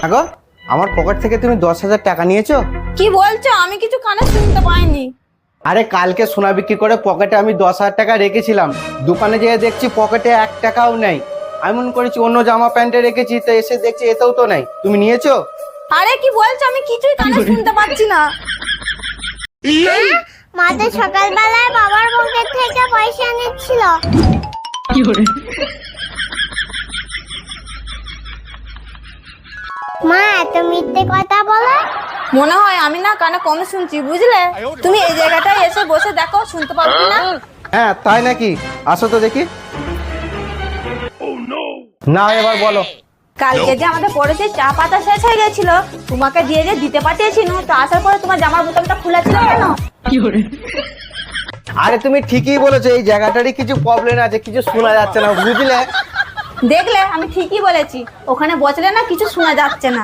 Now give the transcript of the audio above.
আগো আমার পকেট থেকে তুমি 10,000 টাকা নিয়েছো? কি বলছো? আমি কিছু কানে শুনতে পাইনি। আরে কালকে সোনা বিক্রি করে পকেটে আমি 10,000 টাকা রেখেছিলাম, দোকানে যেয়ে দেখছি পকেটে 1 টাকাও নেই। আমি মনে করেছি অন্য জামা প্যান্টে রেখেছি, তো এসে দেখছি এতেও তো নাই। তুমি নিয়েছো? আরে কি বলছো? আমি কিছুই কানে শুনতে পাচ্ছি না। মা তো সকালবেলায় বাবার পকেট থেকে পয়সা নিচ্ছিল। মা এত মিথ্যে কথা বলে। মনে হয় আমি না কানে কম শুনছি, বুঝলে? তুমি এই জায়গাটায় এসে বসে দেখো, শুনতে পাবো কিনা। হ্যাঁ তাই নাকি? আসো তো দেখি। না এবার বলো। কালকে যে আমাদের পড়েছে চা পাতা শেষ হয়ে গেছিল, তোমাকে দিয়ে যে দিতে পাঠিয়েছি না, তো আসার পরে তোমার জামার বোতামটা খোলা ছিল কেন? আরে তুমি ঠিকই বলেছো, এই জায়গাটারই কিছু প্রবলেম আছে, কিছু শোনা যাচ্ছে না, বুঝলে? দেখলে আমি ঠিকই বলেছি, ওখানে বসলে না কিছু শোনা যাচ্ছে না।